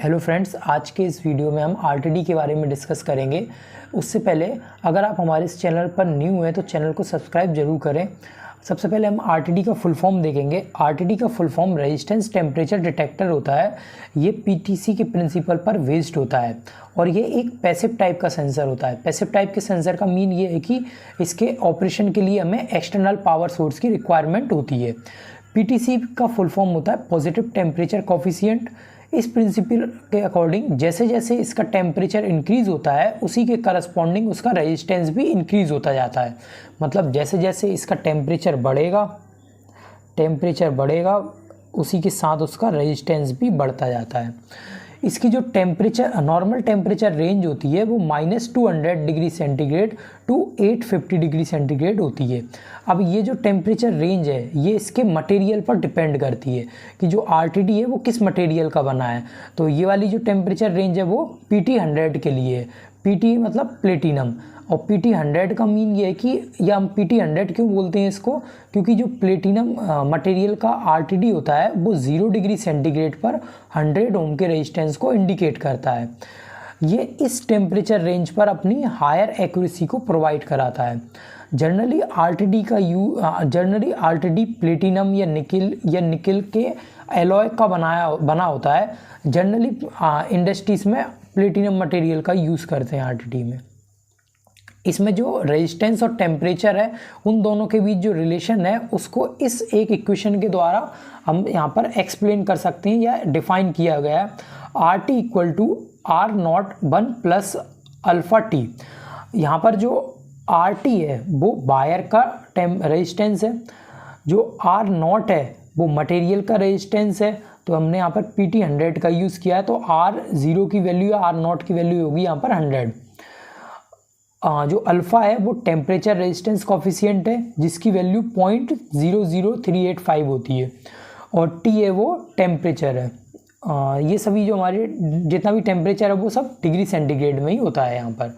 Hello friends, आज के इस वीडियो में हम आरटीडी के बारे में डिस्कस करेंगे। उससे पहले अगर आप हमारे इस चैनल पर न्यू हैं तो चैनल को सब्सक्राइब जरूर करें। सबसे पहले हम आरटीडी का फुल फॉर्म देखेंगे। आरटीडी का full form resistance temperature detector होता है। ये पीटीसी के प्रिंसिपल पर बेस्ड होता है और ये एक पैसिव टाइप का सेंसर होता है। पैसिव टाइप के सेंसर का मीन ये है कि इसके ऑपरेशन के लिए हमें एक्सटर्नल पावर सोर्स की रिक्वायरमेंट होती है। पीटीसी का फुल फॉर्म होता है पॉजिटिव टेम्परेचर कोफिशिएंट। इस प्रिंसिपल के अकॉर्डिंग जैसे जैसे इसका टेम्परेचर इंक्रीज़ होता है उसी के करस्पॉन्डिंग उसका रेजिस्टेंस भी इंक्रीज़ होता जाता है। मतलब जैसे जैसे इसका टेम्परेचर बढ़ेगा उसी के साथ उसका रेजिस्टेंस भी बढ़ता जाता है। इसकी जो नॉर्मल टेम्परेचर रेंज होती है वो -200 degree centigrade to 850 degree centigrade होती है। अब ये जो टेम्परेचर रेंज है ये इसके मटेरियल पर डिपेंड करती है कि जो आरटीडी है वो किस मटेरियल का बना है। तो ये वाली जो टेम्परेचर रेंज है वो PT100 के लिए है। PT मतलब प्लेटिनम, और PT100 का मीन ये है कि या हम PT100 क्यों बोलते हैं इसको, क्योंकि जो प्लेटिनम मटेरियल का आरटीडी होता है वो 0 डिग्री सेंटीग्रेड पर 100 ओम के रेजिस्टेंस को इंडिकेट करता है। ये इस टेम्परेचर रेंज पर अपनी हायर एक्यूरेसी को प्रोवाइड कराता है। जनरली आरटीडी प्लेटिनम या निकिल के एलॉय का बना होता है। जनरली इंडस्ट्रीज़ में प्लेटिनम मटेरियल का यूज़ करते हैं आरटीडी में। इसमें जो रेजिस्टेंस और टेम्परेचर है उन दोनों के बीच जो रिलेशन है उसको इस एक इक्वेशन के द्वारा हम यहाँ पर एक्सप्लेन कर सकते हैं या डिफाइन किया गया है। RT = R01 + αT। यहाँ पर जो RT है वो वायर का रेजिस्टेंस है, जो R0 है वो मटेरियल का रेजिस्टेंस है। तो हमने यहाँ पर PT100 का यूज़ किया है तो R0 की वैल्यू या R0 की वैल्यू होगी यहाँ पर 100। जो अल्फ़ा है वो टेम्परेचर रेजिस्टेंस कोफिशिएंट है जिसकी वैल्यू 0.00385 होती है, और T है वो टेम्परेचर है। ये सभी जो हमारे जितना भी टेम्परेचर है वो सब डिग्री सेंटीग्रेड में ही होता है यहाँ पर।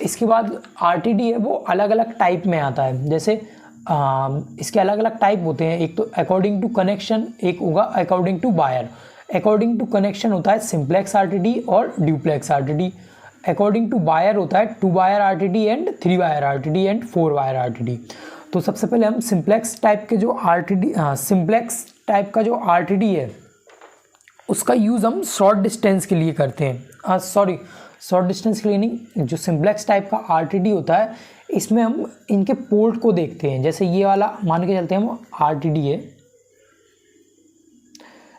इसके बाद आरटीडी है वो अलग अलग टाइप में आता है। जैसे इसके अलग अलग टाइप होते हैं। एक तो अकॉर्डिंग टू कनेक्शन, एक होगा according to wire. According to connection होता है सिंप्लेक्स आरटीडी और duplex RTD. According to wire होता है 2 wire RTD and 3 wire RTD and 4 wire RTD. तो सबसे पहले हम सिंप्लेक्स टाइप का जो आरटीडी है उसका यूज़ हम शॉर्ट डिस्टेंस के लिए करते हैं। शॉर्ट डिस्टेंस के लिए नहीं, जो सिंप्लेक्स टाइप का आरटीडी होता है इसमें हम इनके पोर्ट को देखते हैं। जैसे ये वाला मान के चलते हैं हम आरटीडी है,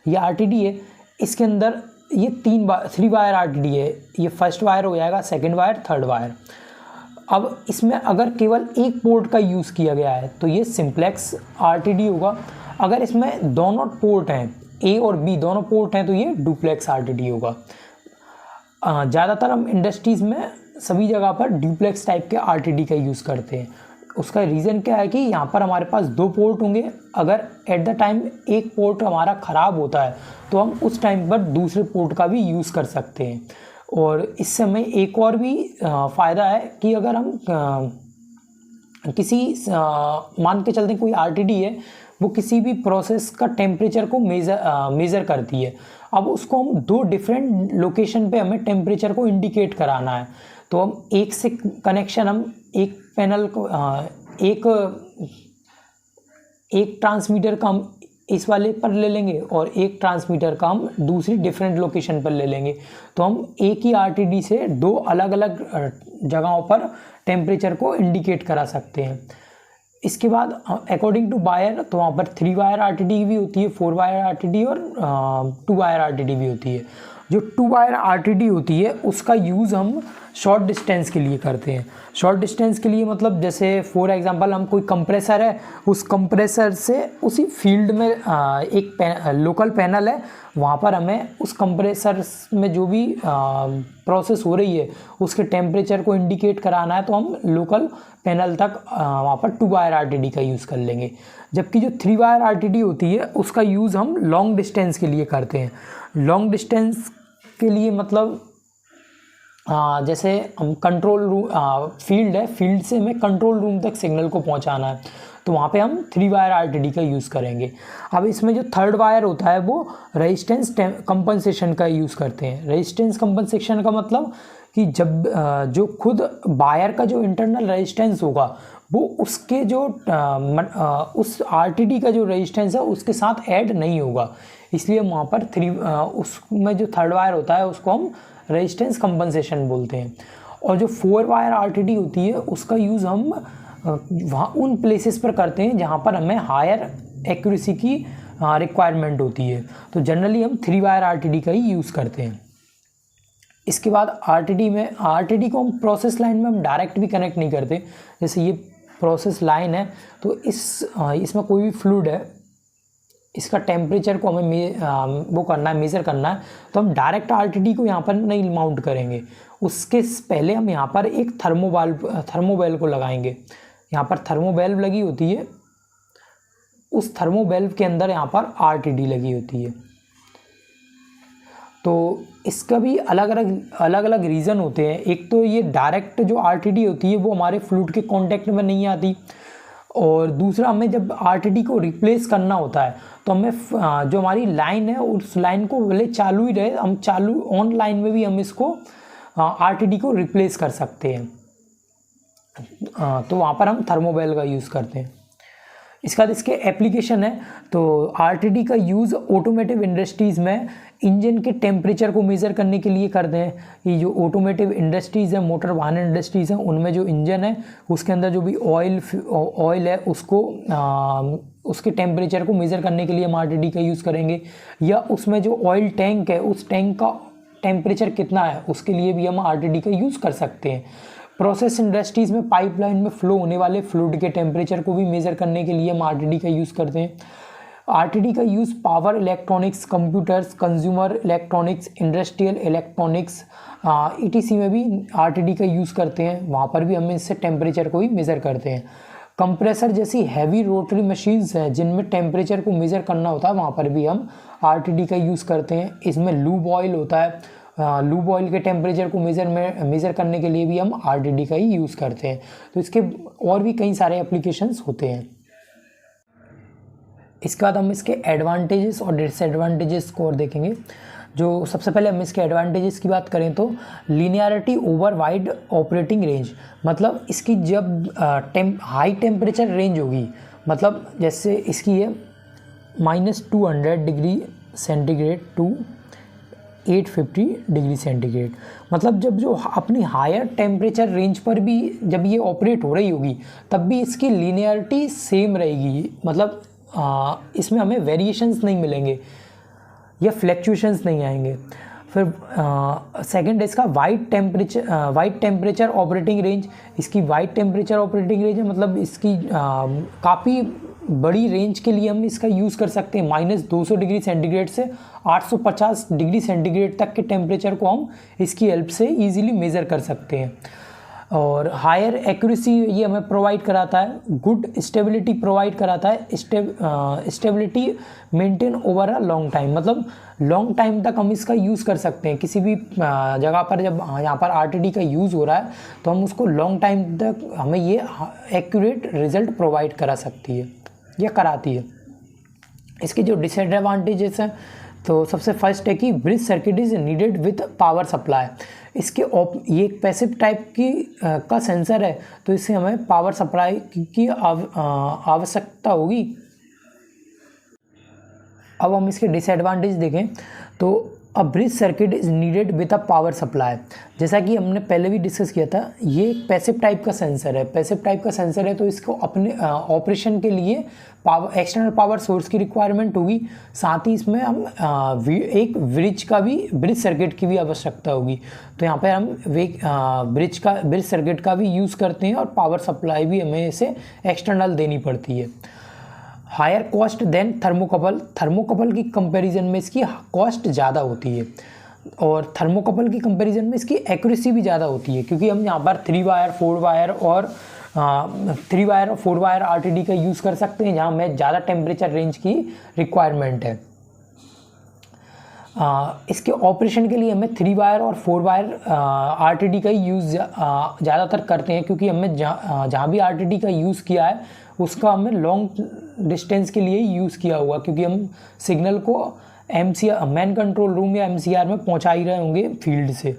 ये आरटीडी है, इसके अंदर ये 3 वायर आरटीडी है। ये फर्स्ट वायर हो जाएगा, सेकंड वायर, थर्ड वायर। अब इसमें अगर केवल एक पोर्ट का यूज़ किया गया है तो ये सिंप्लेक्स आरटीडी होगा। अगर इसमें दोनों पोर्ट हैं, A और B दोनों पोर्ट हैं, तो ये डुप्लेक्स आरटीडी होगा। ज़्यादातर हम इंडस्ट्रीज़ में सभी जगह पर डुप्लेक्स टाइप के आरटीडी का यूज़ करते हैं। उसका रीज़न क्या है कि यहाँ पर हमारे पास 2 पोर्ट होंगे। अगर एट द टाइम एक पोर्ट हमारा ख़राब होता है तो हम उस टाइम पर दूसरे पोर्ट का भी यूज़ कर सकते हैं। और इससे हमें एक और भी फ़ायदा है कि अगर हम मान के चलते हैं कोई आरटीडी है वो किसी भी प्रोसेस का टेम्परेचर को मेज़र करती है। अब उसको हम 2 डिफरेंट लोकेशन पे हमें टेम्परेचर को इंडिकेट कराना है। तो हम एक से कनेक्शन हम एक पैनल को एक ट्रांसमीटर का हम इस वाले पर ले लेंगे और एक ट्रांसमीटर का हम दूसरी डिफरेंट लोकेशन पर ले लेंगे। तो हम एक ही आरटीडी से 2 अलग अलग जगहों पर टेम्परेचर को इंडिकेट करा सकते हैं। इसके बाद अकॉर्डिंग टू वायर तो वहाँ पर 3 वायर आरटीडी भी होती है, 4 वायर आरटीडी और 2 वायर आरटीडी भी होती है। जो 2 वायर आरटीडी होती है उसका यूज़ हम शॉर्ट डिस्टेंस के लिए करते हैं। शॉर्ट डिस्टेंस के लिए मतलब जैसे फॉर एग्जांपल हम कोई कंप्रेसर है, उस कंप्रेसर से उसी फील्ड में एक लोकल पैनल है, वहाँ पर हमें उस कंप्रेसर में जो भी प्रोसेस हो रही है उसके टेम्परेचर को इंडिकेट कराना है तो हम लोकल पैनल तक वहाँ पर 2 वायर आरटीडी का यूज़ कर लेंगे। जबकि जो 3 वायर आरटीडी होती है उसका यूज़ हम लॉन्ग डिस्टेंस के लिए करते हैं। लॉन्ग डिस्टेंस के लिए मतलब जैसे हम कंट्रोल रूम फील्ड है, फील्ड से हमें कंट्रोल रूम तक सिग्नल को पहुंचाना है तो वहाँ पे हम 3 वायर RTD का यूज़ करेंगे। अब इसमें जो थर्ड वायर होता है वो रेजिस्टेंस कंपनसेशन का यूज़ करते हैं। रेजिस्टेंस कंपनसेशन का मतलब कि जब जो खुद वायर का जो इंटरनल रेजिस्टेंस होगा वो उसके जो उस RTD का जो रेजिस्टेंस है उसके साथ ऐड नहीं होगा, इसलिए वहाँ पर उसमें जो थर्ड वायर होता है उसको हम रेजिस्टेंस कंपनसेशन बोलते हैं। और जो 4 वायर RTD होती है उसका यूज़ हम वहाँ उन प्लेसेस पर करते हैं जहाँ पर हमें हायर एक्यूरेसी की रिक्वायरमेंट होती है, तो जनरली हम 3 वायर RTD का ही यूज़ करते हैं। इसके बाद RTD को हम प्रोसेस लाइन में हम डायरेक्ट भी कनेक्ट नहीं करते। जैसे ये प्रोसेस लाइन है तो इसमें कोई भी फ्लूइड है, इसका टेम्परेचर को हमें वो करना है, मेज़र करना है, तो हम डायरेक्ट RTD को यहाँ पर नहीं माउंट करेंगे। उसके पहले हम यहाँ पर एक थर्मोवेल को लगाएंगे। यहाँ पर थर्मोवेल्व लगी होती है, उस थर्मोवेल्व के अंदर यहाँ पर RTD लगी होती है। तो इसका भी अलग अलग रीज़न होते हैं। एक तो ये डायरेक्ट जो RTD होती है वो हमारे फ्लूइड के कांटेक्ट में नहीं आती, और दूसरा हमें जब RTD को रिप्लेस करना होता है तो हमें जो हमारी लाइन है उस लाइन को भले चालू ही रहे, हम चालू ऑन लाइन में भी हम इसको RTD को रिप्लेस कर सकते हैं। तो वहाँ पर हम थर्मोवेल का यूज़ करते हैं। इसके बाद इसके एप्लीकेशन है, तो RTD का यूज़ ऑटोमेटिव इंडस्ट्रीज़ में इंजन के टेम्परेचर को मेज़र करने के लिए करते हैं। ये जो ऑटोमेटिव इंडस्ट्रीज़ है, मोटर वाहन इंडस्ट्रीज़ हैं, उनमें जो इंजन है उसके अंदर जो भी ऑयल है उसको उसके टेम्परेचर को मेज़र करने के लिए हम RTD का यूज़ करेंगे। या उसमें जो ऑयल टैंक है उस टैंक का टेम्परेचर कितना है उसके लिए भी हम RTD का यूज़ कर सकते हैं। प्रोसेस इंडस्ट्रीज़ में पाइपलाइन में फ्लो होने वाले फ्लूइड के टेम्परेचर को भी मेज़र करने के लिए हम RTD का यूज़ करते हैं। RTD का use power electronics, computers, consumer electronics, industrial electronics ETC में भी RTD का यूज़ करते हैं। वहाँ पर भी हम इससे टेम्परेचर को ही मेज़र करते हैं। कंप्रेसर जैसी हैवी रोटरी मशीन्स हैं जिनमें टेम्परेचर को मेज़र करना होता है, वहाँ पर भी हम RTD का यूज़ करते हैं। इसमें लूब ऑयल होता है, लूब ऑयल के टेम्परेचर को मेज़र करने के लिए भी हम RTD का ही यूज़ करते हैं। तो इसके और भी कई सारे एप्लीकेशंस होते हैं। इसके बाद हम इसके एडवांटेजेस और डिसएडवांटेजेस को और देखेंगे। जो सबसे पहले हम इसके एडवांटेजेस की बात करें तो linearity over wide operating range, मतलब इसकी जब हाई टेम्परेचर रेंज होगी, मतलब जैसे इसकी है -200 degree centigrade to 850 degree centigrade, मतलब जब जो अपनी हायर टेम्परेचर रेंज पर भी जब ये ऑपरेट हो रही होगी तब भी इसकी लीनियरिटी सेम रहेगी, मतलब इसमें हमें वेरिएशंस नहीं मिलेंगे या फ्लैक्चुएशंस नहीं आएंगे। फिर सेकंड है इसका वाइड टेम्परेचर ऑपरेटिंग रेंज। इसकी वाइड टेम्परेचर ऑपरेटिंग रेंज है, मतलब इसकी काफ़ी बड़ी रेंज के लिए हम इसका यूज़ कर सकते हैं। -200 डिग्री सेंटीग्रेड से 850 डिग्री सेंटीग्रेड तक के टेम्परेचर को हम इसकी हेल्प से ईजिली मेज़र कर सकते हैं। और हायर एक्यूरेसी ये हमें प्रोवाइड कराता है, गुड स्टेबिलिटी प्रोवाइड कराता है, stability maintain over a long time, मतलब लॉन्ग टाइम तक हम इसका यूज़ कर सकते हैं। किसी भी जगह पर जब यहाँ पर RTD का यूज़ हो रहा है तो हम उसको लॉन्ग टाइम तक हमें ये एक्यूरेट रिजल्ट प्रोवाइड करा सकती है या कराती है। इसके जो डिसएडवांटेजेस हैं तो सबसे फर्स्ट है कि bridge circuit is needed with power supply. इसके ये एक पैसिव टाइप की का सेंसर है, तो इससे हमें पावर सप्लाई की आवश्यकता होगी। अब हम इसके डिसएडवांटेज देखें तो अ bridge circuit is needed with a power supply. जैसा कि हमने पहले भी डिस्कस किया था, ये एक पैसिव टाइप का सेंसर है। पैसिव टाइप का सेंसर है तो इसको अपने ऑपरेशन के लिए एक्सटर्नल पावर सोर्स की रिक्वायरमेंट होगी। साथ ही इसमें हम एक ब्रिज सर्किट की भी आवश्यकता होगी। तो यहाँ पर हम ब्रिज सर्किट का भी यूज़ करते हैं और पावर सप्लाई भी हमें इसे एक्सटर्नल देनी पड़ती है। हायर कॉस्ट देन थर्मोकपल की कंपैरिजन में इसकी कॉस्ट ज़्यादा होती है, और थर्मोकपल की कंपैरिजन में इसकी एक्यूरेसी भी ज़्यादा होती है, क्योंकि हम यहाँ पर 3 वायर 4 वायर RTD का यूज़ कर सकते हैं जहाँ हमें ज़्यादा टेम्परेचर रेंज की रिक्वायरमेंट है। इसके ऑपरेशन के लिए हमें 3 वायर और 4 वायर RTD का ही यूज़ ज़्यादातर करते हैं, क्योंकि हमें जहाँ भी RTD का यूज़ किया है उसका हमें लॉन्ग डिस्टेंस के लिए यूज़ किया हुआ, क्योंकि हम सिग्नल को मैन कंट्रोल रूम या MCR में पहुँचा ही रहे होंगे फील्ड से,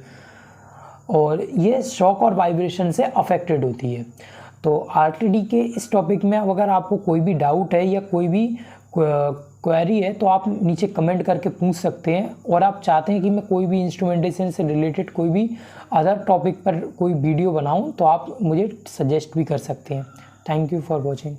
और ये शॉक और वाइब्रेशन से अफेक्टेड होती है। तो RTD के इस टॉपिक में अगर आपको कोई भी डाउट है या कोई भी क्वेरी है तो आप नीचे कमेंट करके पूछ सकते हैं, और आप चाहते हैं कि मैं कोई भी इंस्ट्रूमेंटेशन से रिलेटेड कोई भी अदर टॉपिक पर कोई वीडियो बनाऊं तो आप मुझे सजेस्ट भी कर सकते हैं। Thank you for watching.